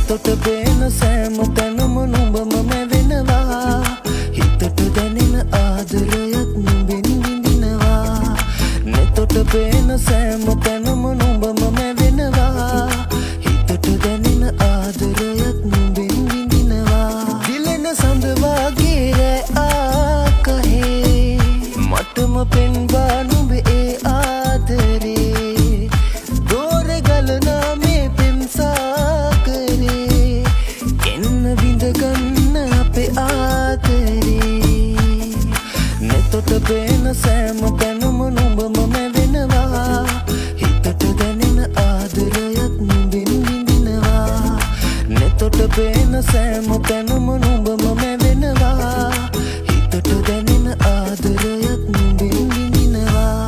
තොට පේන සෑම තැනම නුඹම මැවෙනවා හිතට දැනෙන ආදරයත් නුඹෙන් විඳිනවා නෙතොට පේන සෑම තැනම නුඹම මැවෙනවා හිතට දැනෙන ආදරයත් නුඹෙන් විඳිනවා දිලෙන සඳ වාගේ ආකහේ මටම පෙන්වා නුඹ ඒ ආදරේ දෝර ගලනා මේ පෙම්සා නෙතොට පේන සෑම තැනම නුඹම මැවෙනවා හිතට දැනෙන ආදරයත් නුඹෙන් විඳිනවා නෙතොට පේන සෑම තැනම නුඹම මැවෙනවා හිතට දැනෙන ආදරයත් නුඹෙන් විඳිනවා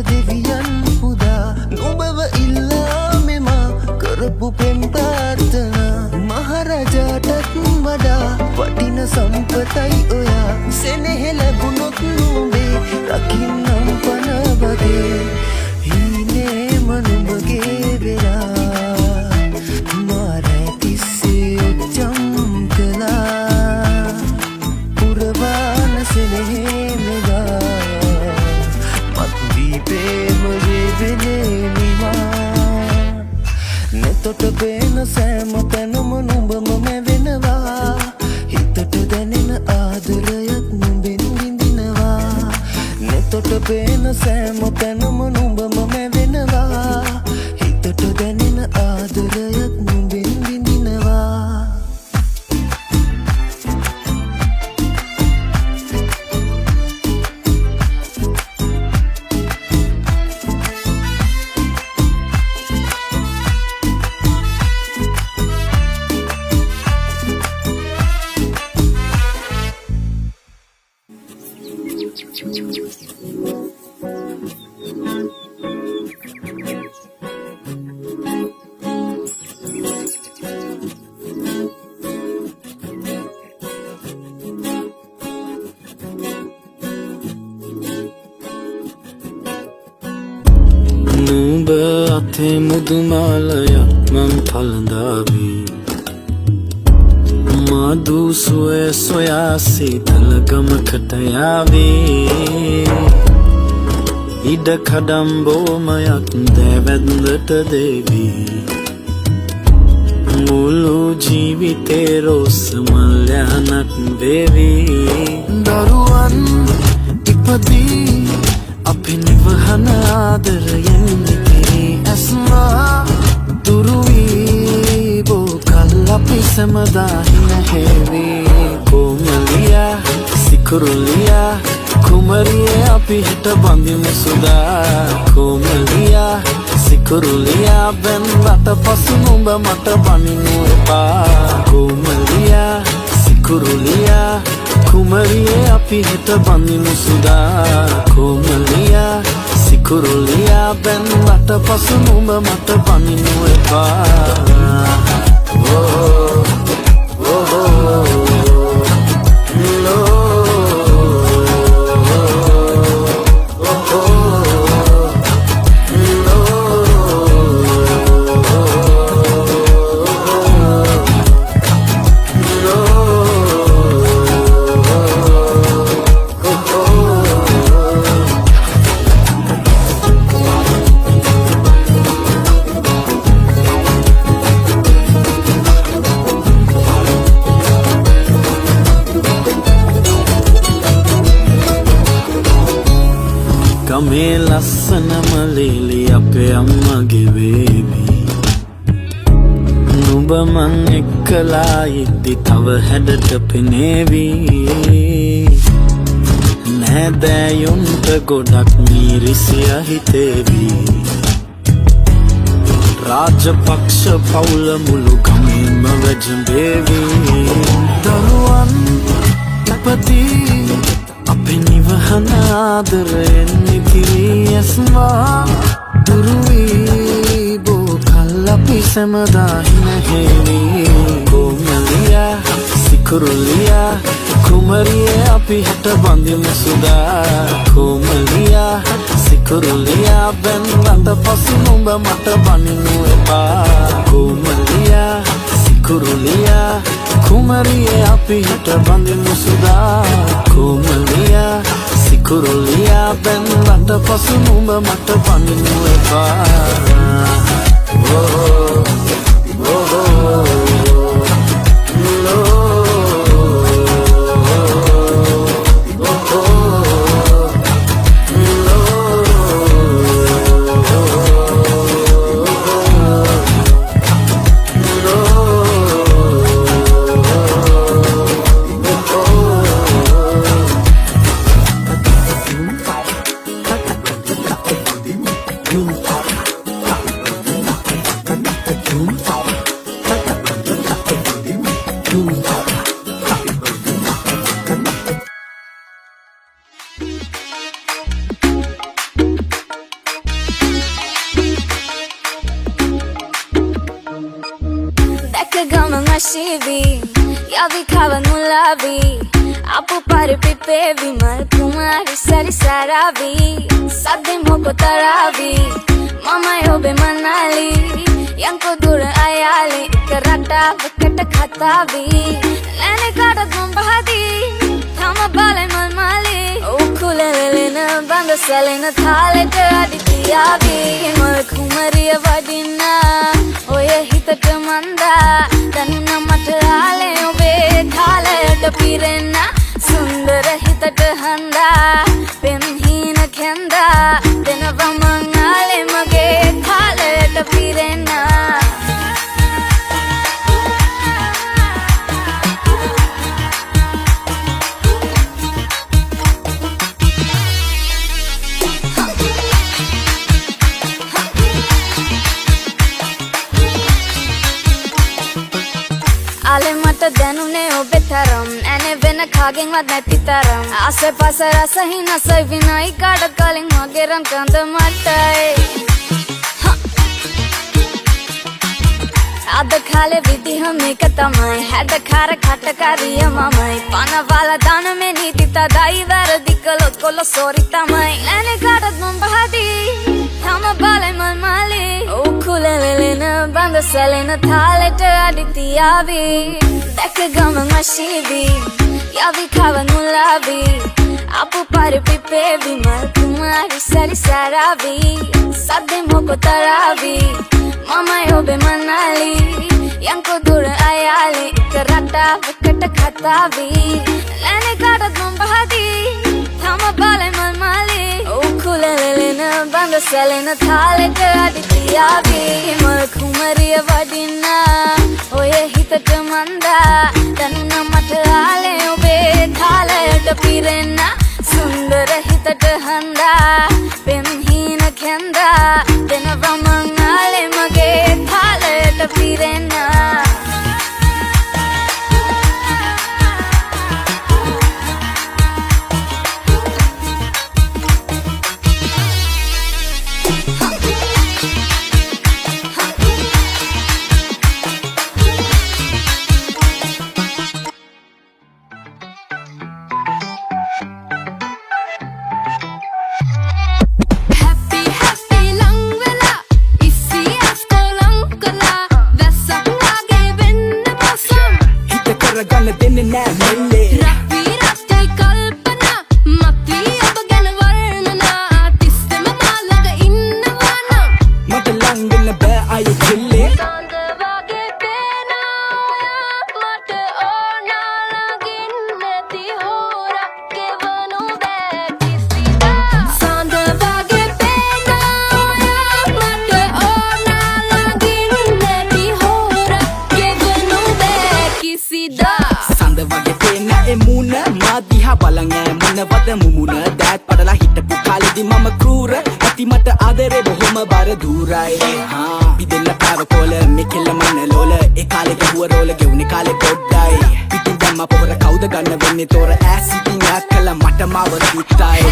දෙවියන් පුදා නුඹව ඉල්ලා මෙම කරපු පෙම් ප්‍රාර්ථනා මහරජාටත් වඩා නෙතොට පේන සෑම තැනම නුඹම මැවෙනවා හිතට දැනෙන ආදරයත් නුඹෙන් විඳිනවා නෙතොට පේන සෑම තැනම නුඹම මැවෙනවා හිතට දැනෙන ආදරයත් නුඹෙන් විඳිනවා නුඹ අතේ මුදුමාලයක් මං පළඳාවී මధు සුවය සොයා සීතල ගමකට යාවී ඉඩ කඩම් බෝමයක් දැවැන්දට දෙවී මුළු ජීවිතේ රෝස මල්යනක් වේවී දරුවන් ඉපදී අපි නිවහන ආදරයෙන් නිකිරී ඇස්වා දුරුවී බෝ කල් අපි සැමදාහි නැහැවී කොමලියා සිකුරුලියා කුමරියේ අපි හිට බඳිමු සුදා කොමලියා සිකුරුලියා බැන්වට පසු නුඹ මට බනිනු එපා කොමලියා සිකුරුලියා කුමරියේ අපි හිට බඳිමු සුදා කොමලියා සිකුරුලියා බැන්වට පසු නුඹ මට බනිනු එපා ගමේ ලස්සනම ලීලි අපේ අම්මගේ වේවි නුඹ මං එක්කලා ඉද්දි තව හැඩට පෙනේවි නෑදෑයුන්ට ගොඩක් මීරිසිය හිතේවි රාජපක්ෂ පවුල මුළු ගමේම වැජඹේවි දරුවන් ඉපදී අපි නිවහන ආදරයෙන් නිකිරී ඇස්වා දුරුවී බෝ කල් අපි සැමදාහි නැහැවී කොමලියා සිකුරුලියා කුමරියේ අපි හිට බඳිමු සුදා කොමලියා සිකුරුලියා බැන්වට පසු නුඹ මට බනිනු එපා කොමලියා සිකුරුලියා කුමරියේ අපි හිට බඳිමු සුදා කොමලියා සිකුරුලියා බැන්වට පසු නුඹ මට බනිනු එපා Yavi kavan mulavi Apu pare pipe vimal kumari sari saravi Sadde moko taravi Mama yobe manali Yanko dura ayali Ikarata vakata khatavi Lene kada gumbahadi Thama balai malmali Ukulelena banda salena Thaleta aditiyavi Mal kumariya vadina Oye hit හිතට මන්දා දැනුණ මට ආලේ ඔබේ කාලයට පිරෙන්න සුන්දර හිතට හඳා පෙම් හීන කැන්දා දෙනවා මං ආලේ මගේ කාලයට පිරෙන්න ආලේ මට දැනුනේ ඔබේ තරම් ඇනේ වෙන කාගෙන්වත් නැති තරම් ආසේ පාස රස හිනස විනයි කාඩ කලින් මගේ රන් කඳ මටයි අද කාලේ විදිහ මේක තමයි හැඩකාර කටකරිය මමයි පනවල දාන මේ නීති තදයි වැරදි කළොත් කොල්ල සෝරි තමයි ඇනේ කාටත් මම බහදී තම බලේ මල් මාලේ උකුලෙලෙන බඳ සැලෙන තාලෙට අඩි තියාවි දැක ගමන් අශීවි යවි කවන් මුලාවි අපු පරිපිපේවි මල් කුමාරි සරි සරාවි සද්දෙ මොකො තරාවි මමයි ඔබේ මනාලි යංකෝ දුර අයාලි කරටාවකට කතාවි ලෑනේ කාටත් මම බහදී තම බලේ මල් මාලේ උකුලෙලෙන බඳ සැලෙන තාලෙට අඩි තියාවි මල් කුමරිය වඩින්න ඔය හිතට මන්දා දැනුණ මට ආලේ ඔබේ කාලයට පිරෙන්න සුන්දර හිතට හඳා පෙම් හීන කැන්දා දෙනවා මං ආලේ මගේ කාලයට පිරෙන්න ගන්න දෙන්නේ නෑ මෙල්ලේ රප්පි රප්පි කල්පනා මත්වී ඔබ ගැන වර්ණනා තිස්සම මාළඟ ඉන්නවා නම් මට ලං වෙන්න බෑ අය කෙල්ලේ සඳ වගේ පේනවා මට ඕනා ළඟින් නැති හොරක් කෙවනු බෑ කිසිදා සඳ වගේ පේනවා මට ඕනා ළඟින් නැති හොරක් කෙවනු බෑ කිසිදා සඳ වගේ පේන එමුණ මා දිහා බලන් ඈ මොනවද මුමුණ දෑත් පඩලා හිටපු කාලෙදි මම ක්‍රූර ඇති මට ආදරේ බොහොම බර දූරයි පිදෙන්න පාවකොල මෙකෙල්ල මන ලෝල ඒ කාලේ ගහුව රෝල ගෙවුනේ කාලේ පොඩ්ඩයි පිටින් දැම්ම පොර කවුද ගන්න වෙන්නේ තෝර ඈස් ඉතින් අක්කල මට මාව දුත්තයි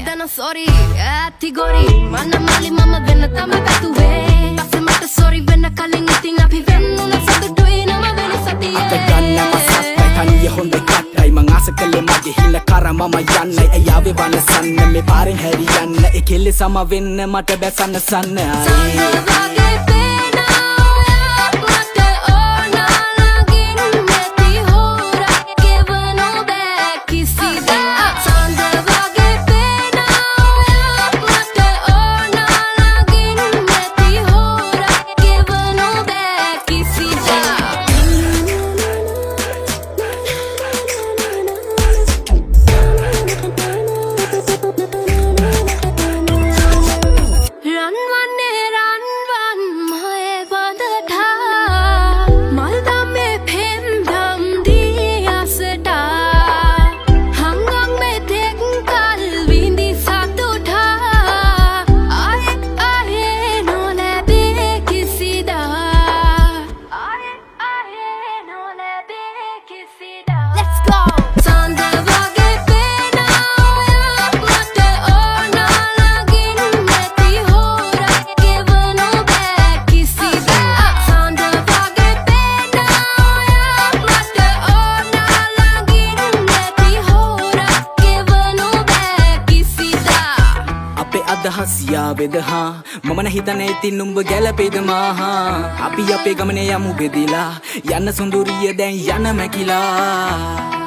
දන සෝරි ඇති ගොරි මන මාලි මම වෙන්න තම පැතුවේ පස්සේ මට සෝරි වෙන්න කලින් ඉතින් අපි වෙන්නුන සතුටුයි නම වෙන සතියේ අත ගන්න මසස්පයි තනිය හොඳ කට්ටයි මං ආස කළේ මගේ හිල කර මම යන්නයි එයාවේ වනසන්න මේ පාරෙන් හැරියන්න ඒ කෙල්ලේ සම වෙන්න මට බැසන්න සන්න වගේ පේනවා මට ඕනා ළඟින් නැති හොරක් කෙවනු බෑ කිසිදා සඳ වගේ පේනවා මට ඕනා ළඟින් නැති හොරක් කෙවනු බෑ කිසිදා රන්වන්නේ රන්වන් මහේ බඳටා මල් දම්මේ පෙම් දම් දී අසටා හංගම් මේ දෙක් කල් විඳි සතුටා ආයේ නොලැබේ කිසිදා ආයේ නොලැබේ කිසිදා Let's go සඳ වගේ පේනවා මට ඕනා ළඟින් නැති හොරක් කෙවනු බෑ කිසිදා සඳ වගේ පේනවා මට ඕනා ළඟින් නැති හොරක් කෙවනු බෑ කිසිදා අපේ අදහස් යාවේද හා මම නැහිතන්නේ ඉතින් නුඹ ගැලපෙයිද මාහා අපි අපේ ගමනේ යමු බෙදිලා යන්න සුඳුරිය දැන් යන මැකිලා